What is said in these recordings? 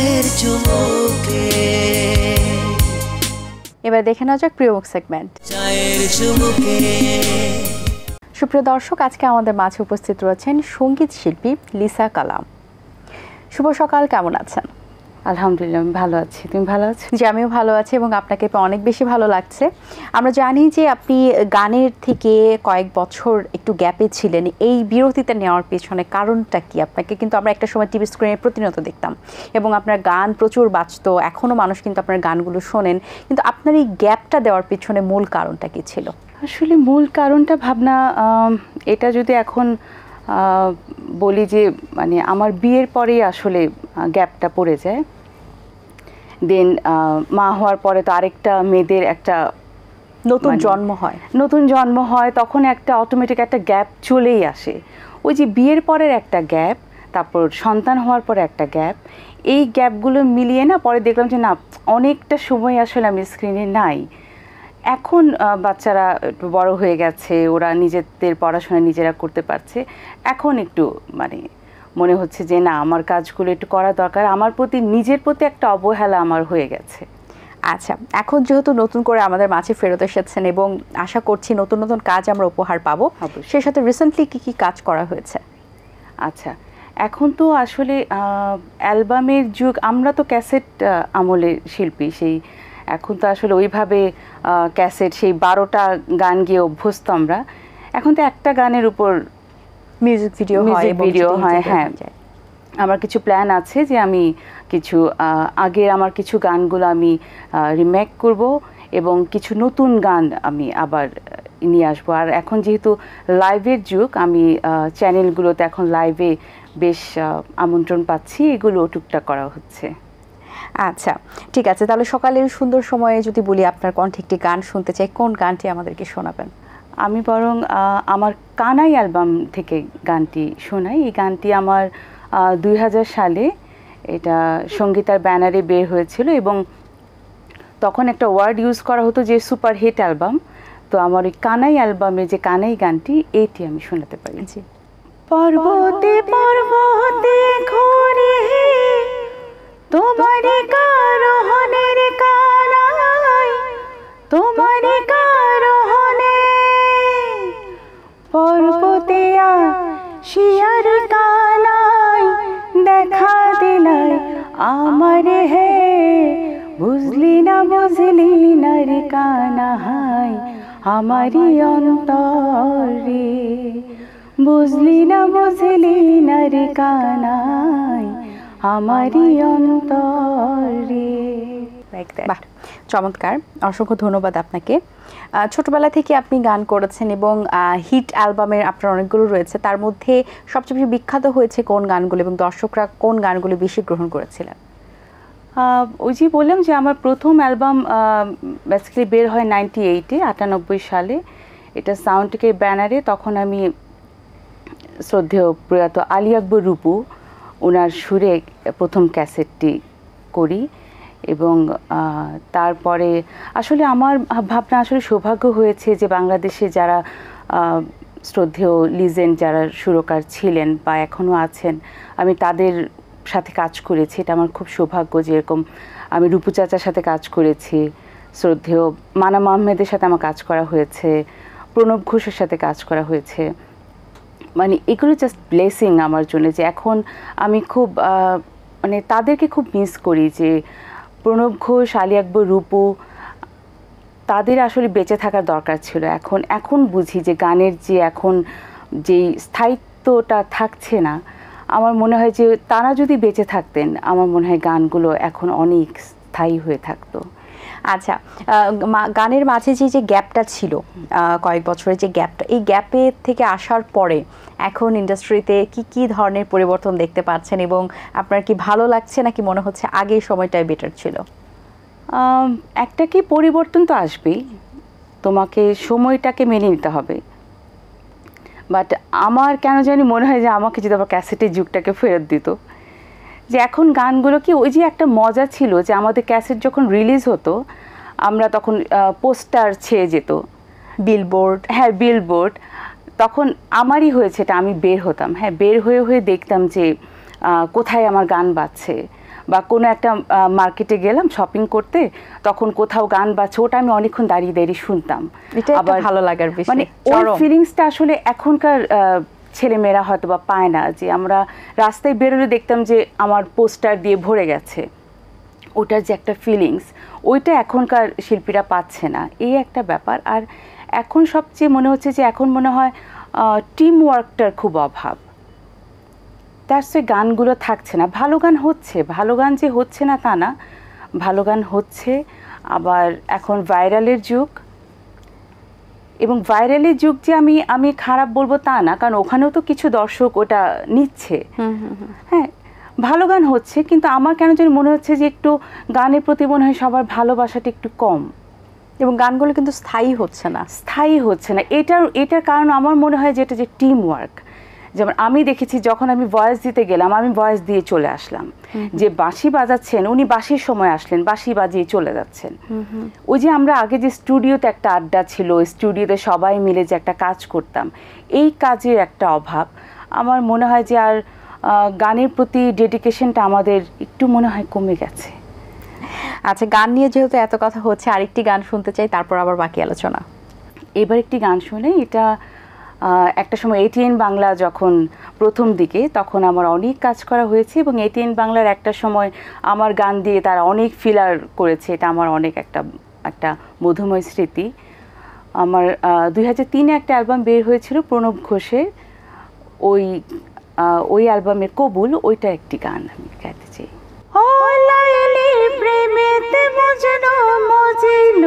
চায়ের চুমুকে। এবার দেখে নেওয়া যাক প্রিয় মুখ সেগমেন্ট। চায়ের চুমুকে। সুপ্রিয় দর্শক, আজকে আমাদের মাঝে উপস্থিত রয়েছেন সঙ্গীত শিল্পী লিসা কালাম। শুভ সকাল, কেমন আছেন? আলহামদুলিল্লাহ, আমি ভালো আছি। তুমি ভালো আছো? জি, আমিও ভালো আছি এবং আপনাকে অনেক বেশি ভালো লাগছে। আমরা জানি যে আপনি গানের থেকে কয়েক বছর একটু গ্যাপে ছিলেন। এই বিরতিতে নেওয়ার পেছনে কারণটা কি? আপনাকে কিন্তু আমরা একটা সময় টিভি স্ক্রিনে প্রতিনিয়ত দেখতাম এবং আপনার গান প্রচুর বাজত, এখনও মানুষ কিন্তু আপনার গানগুলো শোনেন, কিন্তু আপনার এই গ্যাপটা দেওয়ার পেছনে মূল কারণটা কি ছিল? আসলে মূল কারণটা ভাবনা, এটা যদি এখন বলি যে মানে আমার বিয়ের পরেই আসলে গ্যাপটা পড়ে যায়। দেন মা হওয়ার পরে তো আরেকটা মেয়েদের একটা নতুন জন্ম হয়, তখন একটা অটোমেটিক একটা গ্যাপ চলেই আসে। ওই যে বিয়ের পরের একটা গ্যাপ, তারপর সন্তান হওয়ার পরে একটা গ্যাপ, এই গ্যাপগুলো মিলিয়ে না পরে দেখলাম যে না, অনেকটা সময় আসলে আমি স্ক্রিনে নাই। এখন বাচ্চারা একটু বড় হয়ে গেছে, ওরা নিজেদের পড়াশোনা নিজেরা করতে পারছে, এখন একটু মানে মনে হচ্ছে যে না, আমার কাজগুলো একটু করা দরকার, আমার প্রতি নিজের প্রতি একটা অবহেলা আমার হয়ে গেছে। আচ্ছা, এখন যেহেতু নতুন করে আমাদের মাঝে ফেরত এসেছেন এবং আশা করছি নতুন নতুন কাজ আমরা উপহার পাবো, সেই সাথে রিসেন্টলি কি কি কাজ করা হয়েছে? আচ্ছা, এখন তো আসলে অ্যালবামের যুগ, আমরা তো ক্যাসেট আমলের শিল্পী, সেই এখন তো আসলে ওইভাবে ক্যাসেট সেই 12টা গান গিয়ে অভ্যস্ত আমরা। এখন তো একটা গানের উপর মিউজিক ভিডিও হয়। হ্যাঁ, আমার কিছু প্ল্যান আছে যে আমি কিছু আগের আমার কিছু গানগুলো আমি রিমেক করব এবং কিছু নতুন গান আমি আবার নিয়ে আসবো। আর এখন যেহেতু লাইভের যুগ, আমি চ্যানেলগুলোতে এখন লাইভে বেশ আমন্ত্রণ পাচ্ছি, এগুলো টুকটাক করা হচ্ছে। আচ্ছা, ঠিক আছে, তাহলে সকালের সুন্দর সময়ে যদি বলি আপনার কণ্ঠে একটি গান শুনতে চাই, কোন গানটি আমাদেরকে শোনাবেন? আমি বরং আমার কানাই অ্যালবাম থেকে গানটি শোনাই। এই গানটি আমার 2000 সালে এটা সঙ্গীতার ব্যানারে বের হয়েছিল এবং তখন একটা ওয়ার্ড ইউজ করা হতো যে সুপার হিট অ্যালবাম। তো আমার ওই কানাই অ্যালবামে যে কানাই গানটি, এইটি আমি শোনাতে পারি। জি। পর্বতে পর্বতে ঘুরে তোমার কারোহনের কানাই, তোমার কারোহনে পর্বতে শিয়ার কানাই দেখা দিলাই আমার হে, বুঝলি না রে কানাই আমারি অন্তরে, বুঝলি না রে কানাই আমারি অন্তরে। বাহ, চমৎকার, অসংখ্য ধন্যবাদ আপনাকে। ছোটবেলা থেকে আপনি গান করেছেন এবং হিট অ্যালবামের আপনার অনেকগুলো রয়েছে, তার মধ্যে সবচেয়ে বেশি বিখ্যাত হয়েছে কোন গানগুলো এবং দর্শকরা কোন গানগুলো বেশি গ্রহণ করেছিলেন? ওই যে বললাম যে আমার প্রথম অ্যালবাম বেসিক্যালি বের হয় 98 সালে, এটা সাউন্ডটেকের ব্যানারে। তখন আমি শ্রদ্ধেয় প্রয়াত আলী আকবর রূপু, ওনার সুরে প্রথম ক্যাসেটটি করি এবং তারপরে আসলে আমার ভাবনা আসলে সৌভাগ্য হয়েছে যে বাংলাদেশে যারা শ্রদ্ধেয় লিজেন্ড যারা সুরকার ছিলেন বা এখনও আছেন, আমি তাদের সাথে কাজ করেছি। এটা আমার খুব সৌভাগ্য। যেরকম আমি রূপু চাচার সাথে কাজ করেছি, শ্রদ্ধেয় মানা আহমেদের সাথে আমার কাজ করা হয়েছে, প্রণব ঘোষের সাথে কাজ করা হয়েছে। মানে এগুলো জাস্ট ব্লেসিং আমার জন্য, যে এখন আমি খুব মানে তাদেরকে খুব মিস করি, যে প্রণব ঘোষ, আলী আকবর, রূপু, তাদের আসলে বেঁচে থাকার দরকার ছিল। এখন বুঝি যে গানের যে এখন যেই স্থায়িত্বটা থাকছে না, আমার মনে হয় যে তারা যদি বেঁচে থাকতেন, আমার মনে হয় গানগুলো এখন অনেক স্থায়ী হয়ে থাকতো। আচ্ছা, গানের মাঝে যে গ্যাপটা ছিল, কয়েক বছরের যে গ্যাপটা, এই গ্যাপের থেকে আসার পরে এখন ইন্ডাস্ট্রিতে কি ধরনের পরিবর্তন দেখতে পাচ্ছেন এবং আপনার কি ভালো লাগছে নাকি মনে হচ্ছে আগের সময়টাই বেটার ছিল? একটা কি পরিবর্তন তো আসবেই, তোমাকে সময়টাকে মেনে নিতে হবে। বাট আমার কেন জানি মনে হয় যে আমাকে যদি আবার ক্যাসেটের যুগটাকে ফেরত দিত, যে এখন গানগুলো কি ওই যে একটা মজা ছিল যে আমাদের ক্যাসেট যখন রিলিজ হতো, আমরা তখন পোস্টার ছেয়ে যেত, বিলবোর্ড, তখন আমারই হয়েছে এটা, আমি বের হতাম, বের হয়ে দেখতাম যে কোথায় আমার গান বাজছে, বা কোনো একটা মার্কেটে গেলাম শপিং করতে, তখন কোথাও গান বাজছে, ওটা আমি অনেকক্ষণ দাঁড়িয়ে দাঁড়িয়ে শুনতাম। এটা একটা ভালো লাগার বিষয়, মানে ওই ফিলিংসটা আসলে এখনকার ছেলেমেয়েরা হয়তো বা পায় না। যে আমরা রাস্তায় বেরোলে দেখতাম যে আমার পোস্টার দিয়ে ভরে গেছে, ওটার যে একটা ফিলিংস, ওইটা এখনকার শিল্পীরা পাচ্ছে না, এই একটা ব্যাপার। আর এখন সবচেয়ে মনে হচ্ছে যে এখন মনে হয় টিম ওয়ার্কটার খুব অভাব, তার সে গানগুলো থাকছে না। ভালো গান হচ্ছে, ভালো গান যে হচ্ছে না তা না, ভালো গান হচ্ছে। আবার এখন ভাইরালের যুগ, এবং ভাইরালের যুগ যে আমি খারাপ বলবো তা না, কারণ ওখানেও তো কিছু দর্শক ওটা নিচ্ছে। হ্যাঁ, ভালো গান হচ্ছে, কিন্তু আমার কেন যেন মনে হচ্ছে যে একটু গানের প্রতি মনে হয় সবার ভালোবাসাটা একটু কম, এবং গানগুলো কিন্তু স্থায়ী হচ্ছে না। এটার কারণ আমার মনে হয় যেটা যে টিম ওয়ার্ক। যেমন আমি দেখেছি যখন আমি ভয়েস দিতে গেলাম, আমি ভয়েস দিয়ে চলে আসলাম, যে বাঁশি বাজাচ্ছেন উনি বাঁশির সময় আসলেন, বাঁশি বাজিয়ে চলে যাচ্ছেন। ওই যে আমরা আগে যে স্টুডিওতে একটা আড্ডা ছিল, স্টুডিওতে সবাই মিলে যে একটা কাজ করতাম, এই কাজের একটা অভাব। আমার মনে হয় যে আর গানের প্রতি ডেডিকেশনটা আমাদের একটু মনে হয় কমে গেছে। আচ্ছা, গান নিয়ে যেহেতু এত কথা হচ্ছে, আরেকটি গান শুনতে চাই, তারপর আবার বাকি আলোচনা। এবার একটি গান শুনে, এটা একটা সময় এটিএন বাংলা যখন প্রথম দিকে, তখন আমার অনেক কাজ করা হয়েছে, এবং এটিএন বাংলার একটা সময় আমার গান দিয়ে তারা অনেক ফিলার করেছে। এটা আমার অনেক একটা মধুময় স্মৃতি। আমার 2003-এ একটা অ্যালবাম বের হয়েছিল প্রণব ঘোষের, ওই অ্যালবামের কবুল, ওইটা একটি গান আমি গাইতে চাই। প্রেমেতে মজনু মজিল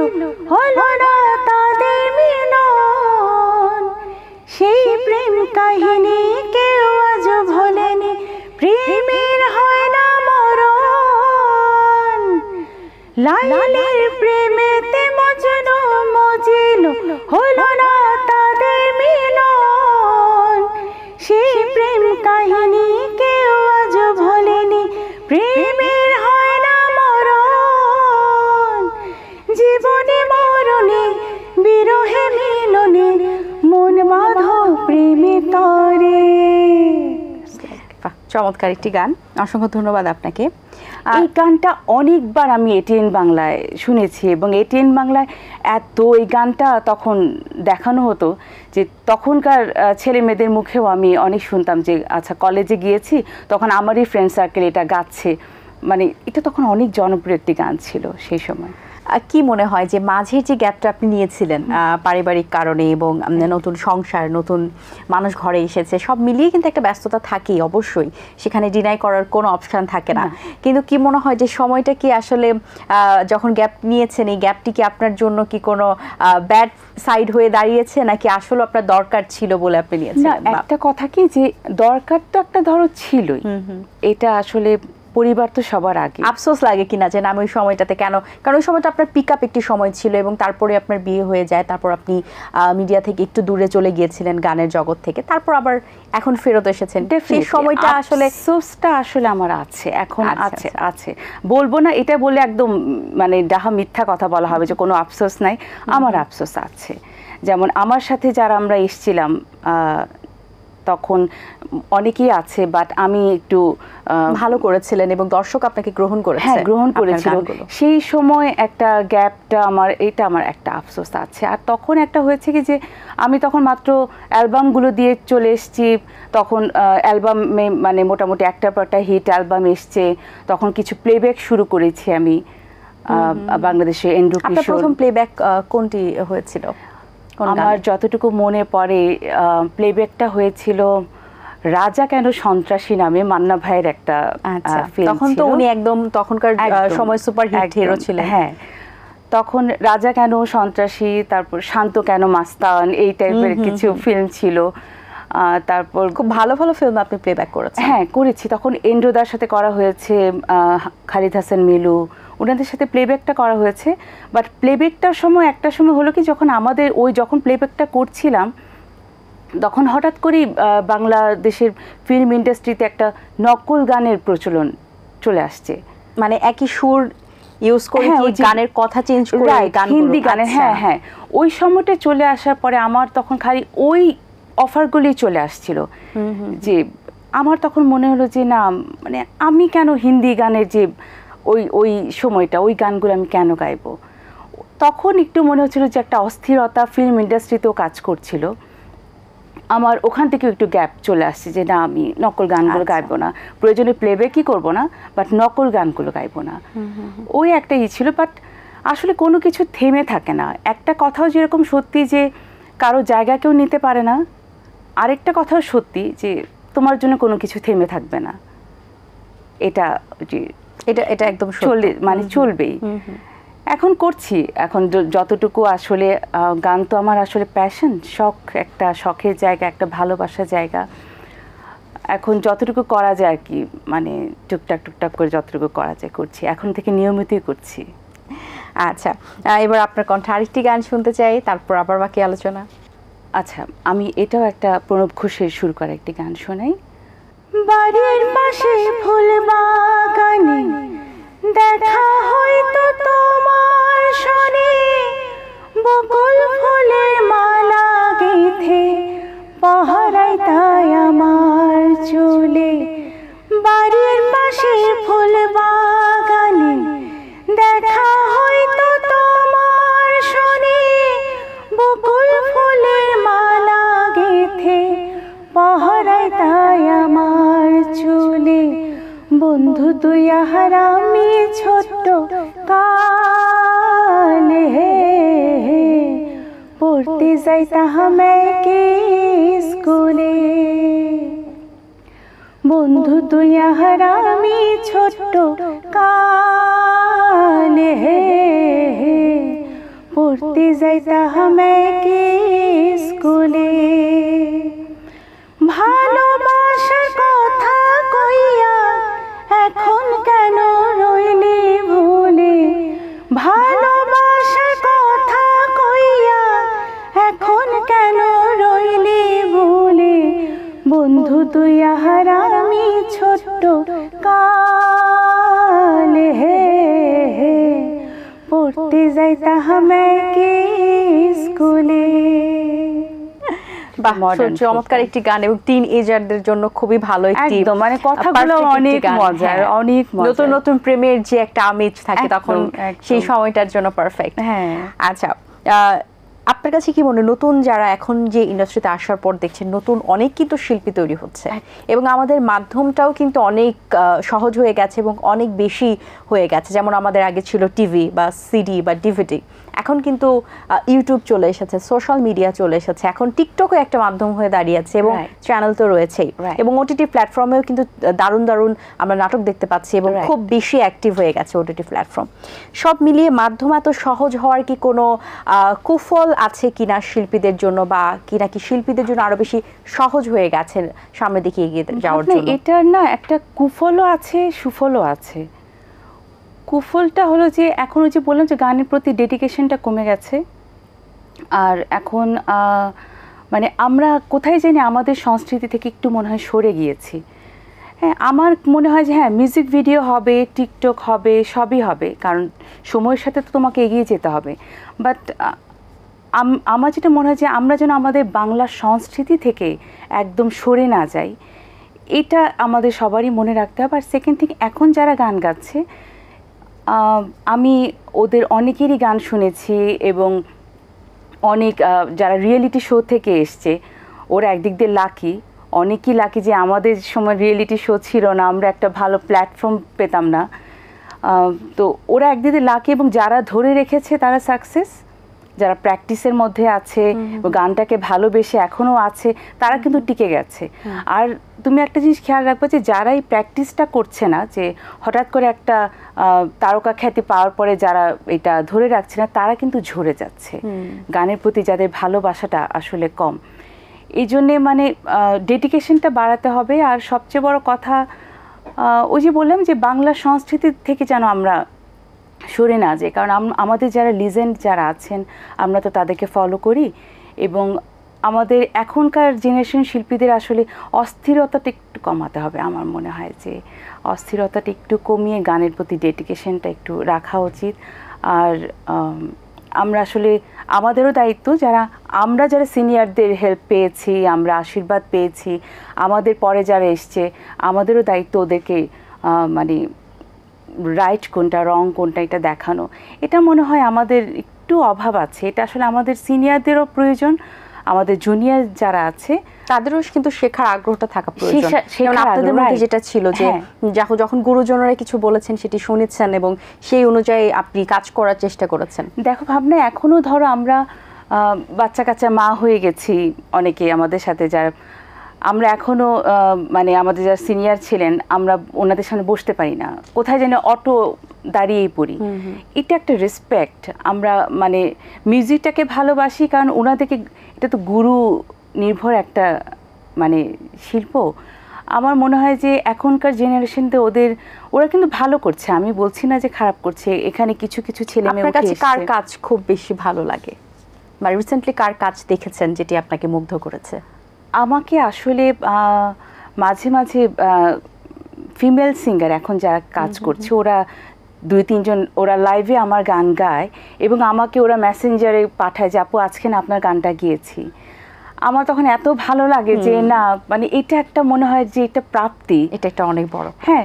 হলো না তাদের মিলন, সেই প্রেম কাহিনী কেউ আজ ভোলেনি, প্রেমের হয় না মরণ। লাইলির প্রেমেতে মজনু মজিল হলো না তাদের মিলন, সেই প্রেম কাহিনী কেউ আজ ভোলেনি, প্রেমের হয় না মরণ। জীবনে মরণে বিরহে মিলনে মন বাঁধো প্রেমে তরে। চমৎকার একটি গান, অসংখ্য ধন্যবাদ আপনাকে। এই গানটা অনেকবার আমি এটিএন বাংলায় শুনেছি, এবং এটিএন বাংলায় এই গানটা তখন দেখানো হতো যে তখনকার ছেলে মেয়েদের মুখেও আমি অনেক শুনতাম যে আচ্ছা কলেজে গিয়েছি, তখন আমারই ফ্রেন্ড সার্কেল এটা গাচ্ছে। মানে এটা তখন অনেক জনপ্রিয় একটি গান ছিল সেই সময়। কি মনে হয় যে মাঝের যে গ্যাপটা আপনি নিয়েছিলেন পারিবারিক কারণে, এবং নতুন সংসার, নতুন মানুষ ঘরে এসেছে, সব মিলিয়ে কিন্তু একটা ব্যস্ততা থাকেই অবশ্যই, সেখানে ডিনাই করার কোনো অপশান থাকে না। কিন্তু কি মনে হয় যে সময়টা কি আসলে যখন গ্যাপ নিয়েছেন, এই গ্যাপটি কি আপনার জন্য কি কোনো ব্যাড সাইড হয়ে দাঁড়িয়েছে, নাকি আসলে আপনার দরকার ছিল বলে আপনি নিয়েছেন? একটা কথা কি, যে দরকার তো একটা ধরো ছিলই, এটা আসলে পরিবার তো সবার আগে। আফসোস লাগে কিনা যে আমি ওই সময়টাতে কেন, কারণ ওই সময়টা আপনার পিক আপ একটি সময় ছিল, এবং তারপরে আপনার বিয়ে হয়ে যায়, তারপর আপনি মিডিয়া থেকে একটু দূরে চলে গিয়েছিলেন গানের জগৎ থেকে, তারপর আবার এখন ফেরত এসেছেন। সেই সময়টা আসলে আফসোসটা আসলে আমার আছে, এখন আছে বলবো না, এটা বলে একদম মানে ডাহা মিথ্যা কথা বলা হবে যে কোনো আফসোস নাই। আমার আফসোস আছে। যেমন আমার সাথে যারা আমরা এসেছিলাম তখন অনেকেই আছে, বাট আমি একটু ভালো করেছিলেন এবং দর্শক আপনাকে গ্রহণ করেছে। হ্যাঁ, গ্রহণ করেছিল। সেই সময় একটা গ্যাপটা আমার একটা আফসোস আছে। আর তখন একটা হয়েছে কি যে আমি তখন মাত্র অ্যালবামগুলো দিয়ে চলে এসেছি, তখন অ্যালবামে মানে মোটামুটি একটার পর একটা হিট অ্যালবাম এসছে, তখন কিছু প্লেব্যাক শুরু করেছি আমি বাংলাদেশে। এন্ড্রু কিশোর। আপনার প্রথম প্লেব্যাক কোনটি হয়েছিল? আমার যতটুকু মনে পড়ে প্লেব্যাকটা হয়েছিল রাজা কেন সন্ত্রাসী নামে, মান্না ভাইয়ের একটা ফিল্ম। তখন তো উনি একদম তখনকার সময় সুপারহিট হিরো ছিলেন। হ্যাঁ, তখন রাজা কেন সন্ত্রাসী, তারপর শান্ত কেন মাস্তান, এই টাইপের কিছু ফিল্ম ছিল। তারপর খুব ভালো ভালো ফিল্ম আপনি প্লেব্যাক করেছেন। হ্যাঁ, করেছি। তখন এন্ড্রোদার সাথে করা হয়েছে, খালিদ হাসান মিলু, ওনাদের সাথে প্লেব্যাকটা করা হয়েছে। বাট প্লেব্যাকটার সময় একটা সময় হলো কি, যখন আমাদের যখন প্লেব্যাকটা করছিলাম, তখন হঠাৎ করেই বাংলাদেশের ফিল্ম ইন্ডাস্ট্রিতে একটা নকল গানের প্রচলন চলে আসছে। মানে একই সুর ইউজ করে গানের কথা চেঞ্জ করে হিন্দি গানের। হ্যাঁ হ্যাঁ, ওই সময়টা চলে আসার পরে আমার তখন খালি ওই অফারগুলি চলে আসছিল, যে আমার তখন মনে হলো যে না, মানে আমি কেন হিন্দি গানের যে ওই সময়টা ওই গানগুলো আমি কেন গাইবো। তখন একটু মনে হচ্ছিল যে একটা অস্থিরতা ফিল্ম ইন্ডাস্ট্রিতেও কাজ করছিল। আমার ওখান থেকেও একটু গ্যাপ চলে আসছে যে না, আমি নকল গানগুলো গাইবো না, প্রয়োজনে প্লেব্যাকই করবো না, বাট নকল গানগুলো গাইবো না। ওই একটা ছিল। বাট আসলে কোনো কিছু থেমে থাকে না। একটা কথাও যেরকম সত্যি যে কারো জায়গা কেউ নিতে পারে না, আরেকটা কথাও সত্যি যে তোমার জন্য কোনো কিছু থেমে থাকবে না। এটা এটা একদম চলে, মানে চলবেই। এখন করছি, এখন যতটুকু আসলে গান তো আমার আসলে প্যাশন, শখ, একটা শখের জায়গা, একটা ভালোবাসার জায়গা। এখন যতটুকু করা যায় আর কি, মানে টুকটাক করে যতটুকু করা যায় করছি, এখন থেকে নিয়মিতই করছি। আচ্ছা, এবার আপনার কণ্ঠে আরেকটি গান শুনতে চাই, তারপর আবার বাকি আলোচনা। আচ্ছা, আমি এটাও একটা প্রণব ঘোষের সুর করা একটি গান শোনাই। বাড়ির পাশে ফুল বাগানে দেখা হয়তো তোমার শোনে, বকুল ফুলের মালা গেঁথে পহরায় তাই আমার চুলে। বাড়ির পাশে ফুল বাগানে দেখা হয়তো তোমার শোনে, বকুল ফুলের মালা গেঁথে পহরায় তাই আমার চুলে। বন্ধু তুই আর আমি ছোট্ট কালে পড়তে যাইতাম একই স্কুলে। বন্ধু তুই আর আমি ছোট্ট কালে পড়তে যাইতাম একই স্কুলে। ভালোবাসার কথা কইয়া এখন কেন রইলি ভুলে, ভালোবাসার কথা কইয়া এখন কেন রইলি ভুলে। বন্ধু তুই আর আমি ছোট্ট কালে পড়তে যাইতাম একই স্কুলে। চমৎকার একটি গান এবং টিন এজারদের জন্য খুবই ভালো একটি, মানে কথাগুলো অনেক মজার, অনেক নতুন নতুন প্রেমের যে একটা আমেজ থাকে তখন সেই সময়টার জন্য পারফেক্ট। হ্যাঁ, আচ্ছা, আপনার কাছে কি মনে হয় নতুন যারা এখন যে ইন্ডাস্ট্রিতে আসার পর দেখছেন নতুন অনেক কিন্তু শিল্পী তৈরি হচ্ছে এবং আমাদের মাধ্যমটাও কিন্তু অনেক সহজ হয়ে গেছে এবং অনেক বেশি হয়ে গেছে। যেমন আমাদের আগে ছিল টিভি বা সিডি বা ডিভিডি, এখন কিন্তু ইউটিউব চলে এসেছে, সোশ্যাল মিডিয়া চলে এসেছে, এখন টিকটকও একটা মাধ্যম হয়ে দাঁড়িয়েছে এবং চ্যানেল তো রয়েছেই এবং ওটিটি প্ল্যাটফর্মেও কিন্তু দারুণ দারুণ আমরা নাটক দেখতে পাচ্ছি এবং খুব বেশি অ্যাক্টিভ হয়ে গেছে ওটিটি প্ল্যাটফর্ম। সব মিলিয়ে মাধ্যম এত সহজ হওয়ার কি কোনো কুফল আছে কিনা শিল্পীদের জন্য, বা কি নাকি শিল্পীদের জন্য আরো বেশি সহজ হয়ে গেছে সামনের দিকে এগিয়ে যাওয়ার জন্য? এটার না একটা কুফলও আছে, সুফলও আছে। কুফলটা হলো যে এখন ওই যে বললাম যে গানের প্রতি ডেডিকেশনটা কমে গেছে, আর এখন মানে আমরা কোথায় জানি আমাদের সংস্কৃতি থেকে একটু মনে হয় সরে গিয়েছি। হ্যাঁ, আমার মনে হয় যে হ্যাঁ, মিউজিক ভিডিও হবে, টিকটক হবে, সবই হবে, কারণ সময়ের সাথে তো তোমাকে এগিয়ে যেতে হবে। বাট আমার যেটা মনে হয় যে আমরা যেন আমাদের বাংলা সংস্কৃতি থেকে একদম সরে না যাই, এটা আমাদের সবারই মনে রাখতে হবে। আর সেকেন্ড থিং, এখন যারা গান গাচ্ছে, আমি ওদের অনেকেরই গান শুনেছি এবং অনেক যারা রিয়েলিটি শো থেকে এসছে ওরা একদিক দিয়ে লাকি, অনেকই লাকি যে আমাদের সময় রিয়েলিটি শো ছিল না, আমরা একটা ভালো প্ল্যাটফর্ম পেতাম না। তো ওরা একদিক দিয়ে লাকি এবং যারা ধরে রেখেছে তারা সাকসেস, যারা প্র্যাকটিসের মধ্যে আছে, গানটাকে ভালোবেসে এখনও আছে, তারা কিন্তু টিকে গেছে। আর তুমি একটা জিনিস খেয়াল রাখবে যে যারা এই প্র্যাকটিসটা করছে না, যে হঠাৎ করে একটা তারকা খ্যাতি পাওয়ার পরে যারা এটা ধরে রাখছে না, তারা কিন্তু ঝরে যাচ্ছে। গানের প্রতি যাদের ভালোবাসাটা আসলে কম, এই জন্যে মানে ডেডিকেশনটা বাড়াতে হবে। আর সবচেয়ে বড় কথা ওই যে বললাম যে বাংলা সংস্কৃতি থেকে যেন আমরা সরে না যাই, কারণ আমাদের যারা লিজেন্ড যারা আছেন আমরা তো তাদেরকে ফলো করি এবং আমাদের এখনকার জেনারেশন শিল্পীদের আসলে অস্থিরতাটা একটু কমাতে হবে। আমার মনে হয় যে অস্থিরতাটা একটু কমিয়ে গানের প্রতি ডেডিকেশনটা একটু রাখা উচিত। আর আমরা আসলে আমাদেরও দায়িত্ব আমরা যারা সিনিয়রদের হেল্প পেয়েছি, আমরা আশীর্বাদ পেয়েছি, আমাদের পরে যারা এসছে আমাদেরও দায়িত্ব ওদেরকে মানে রাইট কোনটা রং কোনটা এটা দেখানো। এটা মনে হয় আমাদের একটু অভাব আছে, এটা আসলে আমাদের সিনিয়রদেরও প্রয়োজন, আমাদের জুনিয়র যারা আছে তাদেরও কিন্তু শেখার আগ্রহটা থাকা প্রয়োজন। যেমন আপনাদের মধ্যে যেটা ছিল যে যখন গুরুজনরা কিছু বলেছেন সেটি শুনেছেন এবং সেই অনুযায়ী আপনি কাজ করার চেষ্টা করেছেন। দেখো ভাবনা, এখনো ধরো আমরা বাচ্চা কাচ্চা মা হয়ে গেছি অনেকে আমাদের সাথে, যারা আমরা এখনো মানে আমাদের যারা সিনিয়র ছিলেন আমরা ওনাদের সামনে বসতে পারি না, কোথায় যেন অটো দাঁড়িয়েই পড়ি। এটা একটা রেসপেক্ট, আমরা মানে মিউজিকটাকে ভালোবাসি কারণ ওনাদেরকে, এটা তো গুরু নির্ভর একটা মানে শিল্প। আমার মনে হয় যে এখনকার জেনারেশনতে ওরা কিন্তু ভালো করছে, আমি বলছি না যে খারাপ করছে। এখানে কিছু কিছু ছেলে মেয়ে আপনার কাছে কার কাজ খুব বেশি ভালো লাগে বা রিসেন্টলি কার কাজ দেখেছেন যেটি আপনাকে মুগ্ধ করেছে? আমাকে আসলে মাঝে মাঝে ফিমেল সিঙ্গার এখন যারা কাজ করছে, ওরা 2-3 জন ওরা লাইভে আমার গান গায় এবং আমাকে ওরা মেসেঞ্জারে পাঠায় যে আপু আজকে না আপনার গানটা গিয়েছি। আমার তখন এত ভালো লাগে যে না মানে এটা একটা মনে হয় যে এটা প্রাপ্তি, এটা একটা অনেক বড়। হ্যাঁ,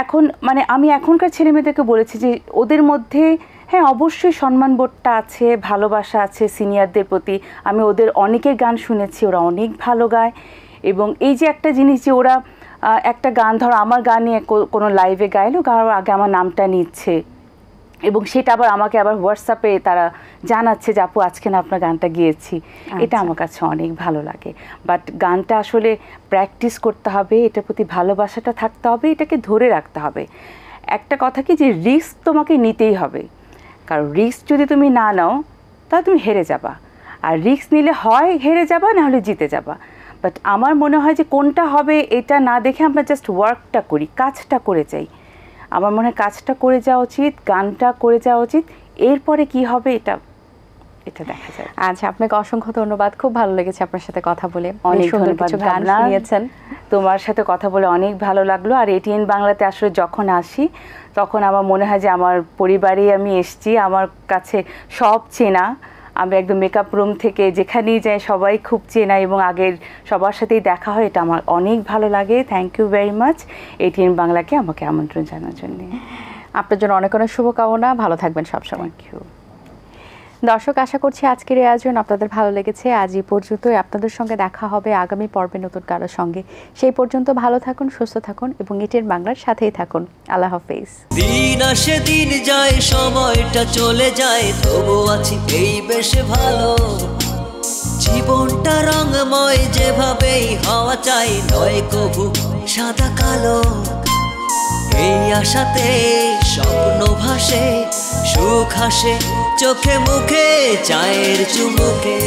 এখন মানে আমি এখনকার ছেলে মেয়েদেরকে বলেছি যে ওদের মধ্যে হ্যাঁ অবশ্যই সম্মানবোধটা আছে, ভালোবাসা আছে সিনিয়রদের প্রতি। আমি ওদের অনেকের গান শুনেছি, ওরা অনেক ভালো গায়। এবং এই যে একটা জিনিস যে ওরা একটা গান ধরো আমার গান নিয়ে কোনো লাইভে গাইলো, গাওয়ার আগে আমার নামটা নিচ্ছে এবং সেটা আবার আমাকে আবার হোয়াটসঅ্যাপে তারা জানাচ্ছে যে আপু আজকে না আপনার গানটা গিয়েছি। এটা আমার কাছে অনেক ভালো লাগে। বাট গানটা আসলে প্র্যাকটিস করতে হবে, এটার প্রতি ভালোবাসাটা থাকতে হবে, এটাকে ধরে রাখতে হবে। একটা কথা কি যে রিস্ক তোমাকে নিতেই হবে, কারণ রিস্ক যদি তুমি না নাও তাহলে তুমি হেরে যাবা, আর রিস্ক নিলে হয় হেরে যাবা না হলে জিতে যাবা। বাট আমার মনে হয় যে কোনটা হবে এটা না দেখে আমরা জাস্ট ওয়ার্কটা করি, কাজটা করে যাই। আমার মনে হয় কাজটা করে যাওয়া উচিত, গানটা করে যাওয়া উচিত, এরপরে কি হবে এটা দেখা যায়। আচ্ছা, আপনাকে অসংখ্য ধন্যবাদ, খুব ভালো লেগেছে আপনার সাথে কথা বলে। অনেক সুন্দর কিছু গান শুনিয়েছেন, তোমার সাথে কথা বলে অনেক ভালো লাগলো। আর এটিএন বাংলাতে আসলে যখন আসি তখন আমার মনে হয় যে আমার পরিবারেই আমি এসছি, আমার কাছে সব চেনা। আমি একদম মেকআপ রুম থেকে যেখানেই যাই সবাই খুব চেনা এবং আগের সবার সাথেই দেখা হয়, এটা আমার অনেক ভালো লাগে। Thank you very much ATN বাংলাকে আমাকে আমন্ত্রণ জানার জন্য। আপনার জন্য অনেক অনেক শুভকামনা, ভালো থাকবেন সবসময়। Thank you. দর্শক, আশা করছি আজকের এই আয়োজন আপনাদের ভালো লেগেছে। আজ এই পর্যন্তই, আপনাদের সঙ্গে দেখা হবে আগামী পর্বে নতুন কারোর সঙ্গে। সেই পর্যন্ত ভালো থাকুন, সুস্থ থাকুন এবং এটিএন বাংলার সাথেই থাকুন। আল্লাহ হাফেজ। দিন আসে দিন যায়, সময়টা চলে যায়, তবু আছি এই বেশ ভালো। জীবনটা রঙময়, যেভাবেই হওয়া চাই, নয় কভু সাদা কালো। এই আশাতে স্বপ্ন ভাসে, সুখ হাসে চোখে মুখে, চায়ের চুমুকে।